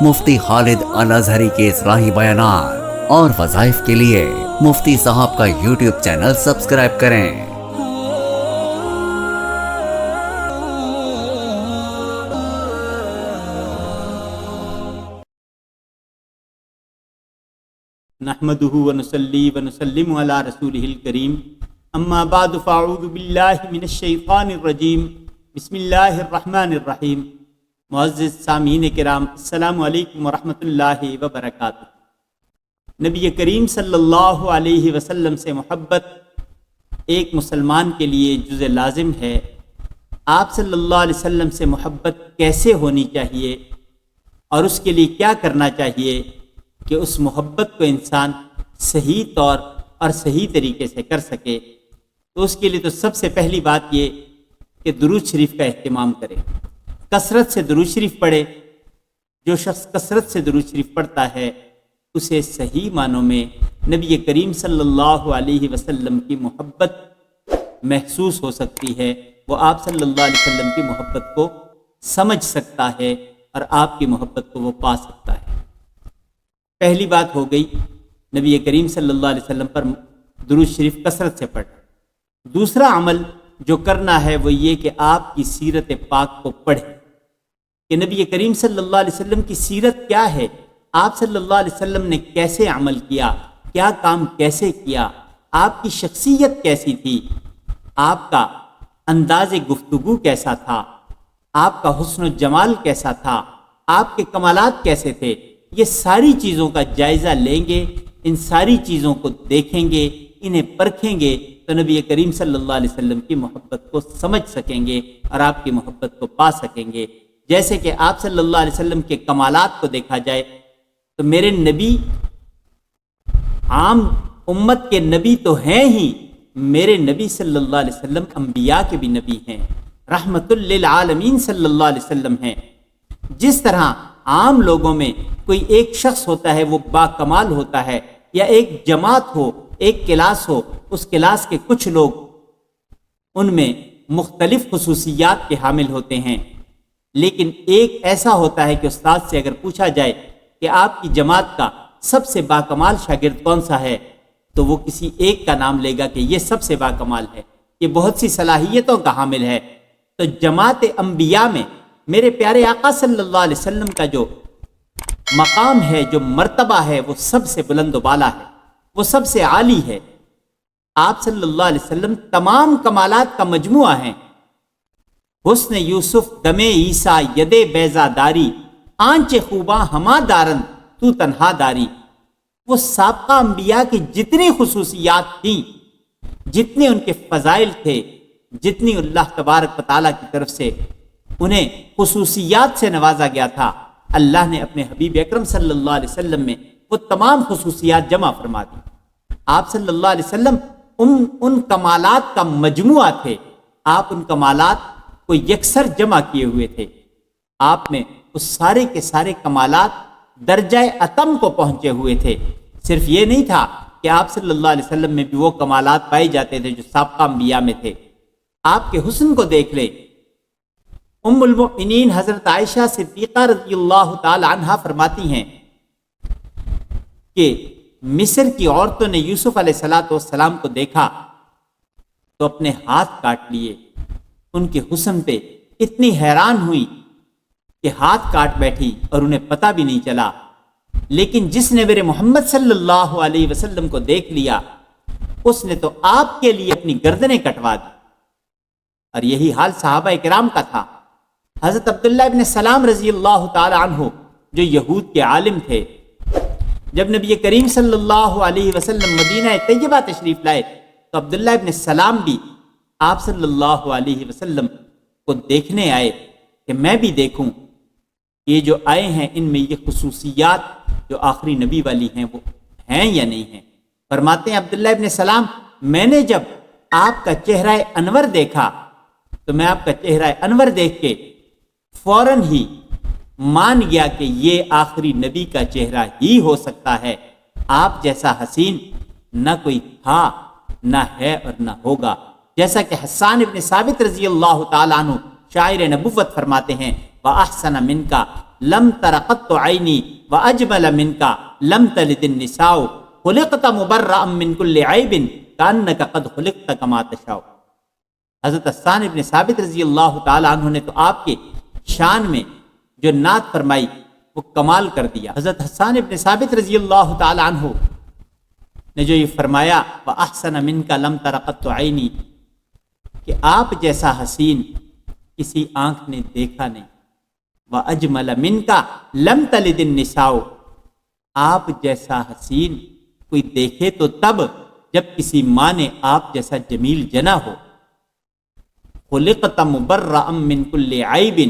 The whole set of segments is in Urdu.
مفتی خالد الازہری کے اصلاحی بیانات اور وظائف کے لیے مفتی صاحب کا یوٹیوب چینل سبسکرائب کریں۔ نحمده ونصلي ونسلم على رسوله الكريم اما بعد فاعوذ باللہ من الشیطان الرجیم بسم اللہ الرحمن الرحیم۔ معزز سامعین کرام، السلام علیکم ورحمۃ اللہ وبرکاتہ۔ نبی کریم صلی اللہ علیہ وسلم سے محبت ایک مسلمان کے لیے جز لازم ہے۔ آپ صلی اللہ علیہ وسلم سے محبت کیسے ہونی چاہیے اور اس کے لیے کیا کرنا چاہیے کہ اس محبت کو انسان صحیح طور اور صحیح طریقے سے کر سکے، تو اس کے لیے تو سب سے پہلی بات یہ کہ درود شریف کا اہتمام کرے، کثرت سے درود شریف پڑھے۔ جو شخص کثرت سے درود شریف پڑھتا ہے اسے صحیح معنوں میں نبی کریم صلی اللہ علیہ وسلم کی محبت محسوس ہو سکتی ہے، وہ آپ صلی اللہ علیہ وسلم کی محبت کو سمجھ سکتا ہے اور آپ کی محبت کو وہ پا سکتا ہے۔ پہلی بات ہو گئی نبی کریم صلی اللہ علیہ وسلم پر درود شریف کثرت سے پڑھ۔ دوسرا عمل جو کرنا ہے وہ یہ کہ آپ کی سیرت پاک کو پڑھیں کہ نبی کریم صلی اللہ علیہ وسلم کی سیرت کیا ہے، آپ صلی اللہ علیہ وسلم نے کیسے عمل کیا، کیا کام کیسے کیا، آپ کی شخصیت کیسی تھی، آپ کا انداز گفتگو کیسا تھا، آپ کا حسن و جمال کیسا تھا، آپ کے کمالات کیسے تھے۔ یہ ساری چیزوں کا جائزہ لیں گے، ان ساری چیزوں کو دیکھیں گے، انہیں پرکھیں گے تو نبی کریم صلی اللہ علیہ وسلم کی محبت کو سمجھ سکیں گے اور آپ کی محبت کو پا سکیں گے۔ جیسے کہ آپ صلی اللہ علیہ وسلم کے کمالات کو دیکھا جائے تو میرے نبی عام امت کے نبی تو ہیں ہی، میرے نبی صلی اللہ علیہ وسلم انبیاء کے بھی نبی ہیں، رحمت للعالمین صلی اللہ علیہ وسلم ہیں۔ جس طرح عام لوگوں میں کوئی ایک شخص ہوتا ہے وہ با کمال ہوتا ہے، یا ایک جماعت ہو، ایک کلاس ہو، اس کلاس کے کچھ لوگ ان میں مختلف خصوصیات کے حامل ہوتے ہیں، لیکن ایک ایسا ہوتا ہے کہ استاد سے اگر پوچھا جائے کہ آپ کی جماعت کا سب سے با کمال شاگرد کون سا ہے تو وہ کسی ایک کا نام لے گا کہ یہ سب سے با کمال ہے، یہ بہت سی صلاحیتوں کا حامل ہے۔ تو جماعت انبیاء میں میرے پیارے آقا صلی اللہ علیہ وسلم کا جو مقام ہے، جو مرتبہ ہے، وہ سب سے بلند و بالا ہے، وہ سب سے عالی ہے۔ آپ صلی اللہ علیہ وسلم تمام کمالات کا مجموعہ ہیں۔ حسن یوسف دم عیسیٰ ید بیضا داری، آنچ خوباں ہما دارن تو تنہا داری۔ وہ سابقہ انبیاء کی جتنی خصوصیات تھیں، جتنے ان کے فضائل تھے، جتنی اللہ تبارک و تعالیٰ کی طرف سے انہیں خصوصیات سے نوازا گیا تھا، اللہ نے اپنے حبیب اکرم صلی اللہ علیہ وسلم میں وہ تمام خصوصیات جمع فرما دی۔ آپ صلی اللہ علیہ وسلم ان کمالات کا مجموعہ تھے، آپ ان کمالات کو یکسر جمع کیے ہوئے تھے۔ آپ میں اس سارے کے سارے کمالات درجہ اتم کو پہنچے ہوئے تھے۔ صرف یہ نہیں تھا کہ آپ صلی اللہ علیہ وسلم میں بھی وہ کمالات پائے جاتے تھے جو سابقہ انبیاء میں تھے۔ آپ کے حسن کو دیکھ لیں، ام المؤمنین حضرت عائشہ صدیقہ رضی اللہ تعالی عنہا فرماتی ہیں کہ مصر کی عورتوں نے یوسف علیہ السلام کو دیکھا تو اپنے ہاتھ کاٹ لیے، ان کے حسن پہ اتنی حیران ہوئی کہ ہاتھ کاٹ بیٹھی اور انہیں پتہ بھی نہیں چلا۔ لیکن جس نے میرے محمد صلی اللہ علیہ وسلم کو دیکھ لیا اس نے تو آپ کے لیے اپنی گردنیں کٹوا دی۔ اور یہی حال صحابہ کرام کا تھا۔ حضرت عبداللہ ابن سلام رضی اللہ تعالی عنہ جو یہود کے عالم تھے، جب نبی کریم صلی اللہ علیہ وسلم مدینہ طیبہ تشریف لائے تو عبداللہ ابن سلام بھی آپ صلی اللہ علیہ وسلم کو دیکھنے آئے کہ میں بھی دیکھوں یہ جو آئے ہیں ان میں یہ خصوصیات جو آخری نبی والی ہیں وہ ہیں یا نہیں ہیں۔ فرماتے ہیں عبداللہ ابن سلام، میں نے جب آپ کا چہرہ انور دیکھا تو میں آپ کا چہرہ انور دیکھ کے فوراً ہی مان گیا کہ یہ آخری نبی کا چہرہ ہی ہو سکتا ہے۔ آپ جیسا حسین نہ کوئی تھا، نہ ہے اور نہ ہوگا۔ جیسا کہ حسان ابن ثابت رضی اللہ تعالیٰ عنہ شاعر نبوت فرماتے ہیں وَأَحْسَنَ مِنْكَ لم تر قط عینی واجمل منک لم تلد النساء خلقت مبرأ من کل عیب کانک قد خلقت کما تشاء۔ حضرت حسان ابن ثابت رضی اللہ تعالی عنہ نے تو آپ کے شان میں جو نعت فرمائی وہ کمال کر دیا۔ حضرت حسان ابن ثابت رضی اللہ تعالی عنہ نے جو یہ فرمایا وَأَحْسَنَ مِنْكَ لَمْ تَرَ قَطُّ عَيْنِي، کہ آپ جیسا حسین کسی آنکھ نے دیکھا نہیں، وَأَجْمَلَ مِنْكَ لَمْ تَلِدِ النِّسَاءُ، آپ جیسا حسین کوئی دیکھے تو تب جب کسی ماں نے آپ جیسا جمیل جنا ہو۔ خلقت مبرأ من کل عیب،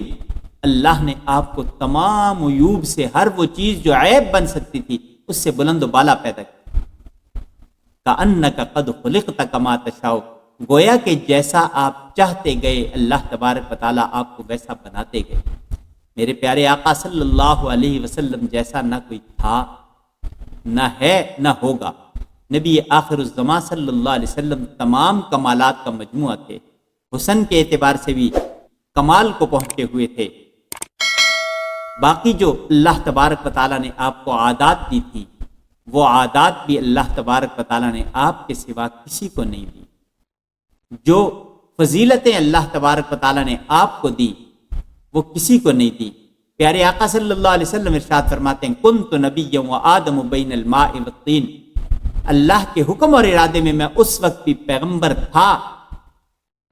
اللہ نے آپ کو تمام عیوب سے، ہر وہ چیز جو عیب بن سکتی تھی اس سے بلند و بالا پیدا کیا۔ کأنک قد خلقت کما تشاء، گویا کہ جیسا آپ چاہتے گئے اللہ تبارک و تعالیٰ آپ کو ویسا بناتے گئے۔ میرے پیارے آقا صلی اللہ علیہ وسلم جیسا نہ کوئی تھا، نہ ہے، نہ ہوگا۔ نبی آخر الزمان صلی اللہ علیہ وسلم تمام کمالات کا مجموعہ تھے، حسن کے اعتبار سے بھی کمال کو پہنچے ہوئے تھے۔ باقی جو اللہ تبارک و تعالیٰ نے آپ کو عادات دی تھی، وہ عادات بھی اللہ تبارک و تعالیٰ نے آپ کے سوا کسی کو نہیں دی۔ جو فضیلتیں اللہ تبارک و تعالیٰ نے آپ کو دی وہ کسی کو نہیں دی۔ پیارے آقا صلی اللہ علیہ وسلم ارشاد فرماتے ہیں کنت نبیا وآدم بین الماء والطین، اللہ کے حکم اور ارادے میں میں اس وقت بھی پیغمبر تھا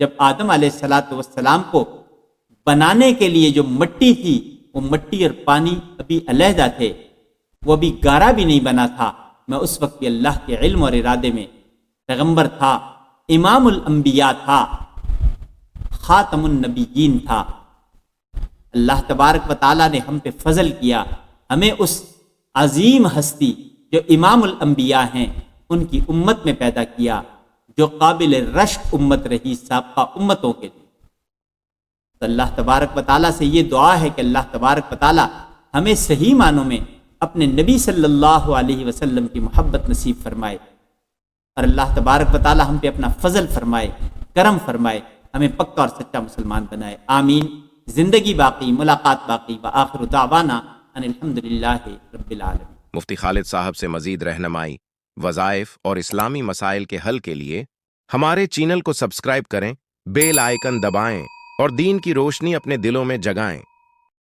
جب آدم علیہ السلام کو بنانے کے لیے جو مٹی تھی وہ مٹی اور پانی ابھی علیحدہ تھے، وہ ابھی گارا بھی نہیں بنا تھا، میں اس وقت بھی اللہ کے علم اور ارادے میں پیغمبر تھا، امام الانبیاء تھا، خاتم النبیین تھا۔ اللہ تبارک و تعالیٰ نے ہم پہ فضل کیا، ہمیں اس عظیم ہستی جو امام الانبیاء ہیں ان کی امت میں پیدا کیا، جو قابل رشک امت رہی سابقہ امتوں کے لیے۔ تو اللہ تبارک و تعالیٰ سے یہ دعا ہے کہ اللہ تبارک و تعالیٰ ہمیں صحیح معنوں میں اپنے نبی صلی اللہ علیہ وسلم کی محبت نصیب فرمائے، اور اللہ تبارک و تعالیٰ ہم پہ اپنا فضل فرمائے، کرم فرمائے، ہمیں پکا اور سچا مسلمان بنائے، آمین۔ زندگی باقی، ملاقات باقی، وآخر دعوانا ان الحمدللہ رب العالمین۔ مفتی خالد صاحب سے مزید رہنمائی، وظائف اور اسلامی مسائل کے حل کے لیے ہمارے چینل کو سبسکرائب کریں، بیل آئیکن دبائیں اور دین کی روشنی اپنے دلوں میں جگائیں۔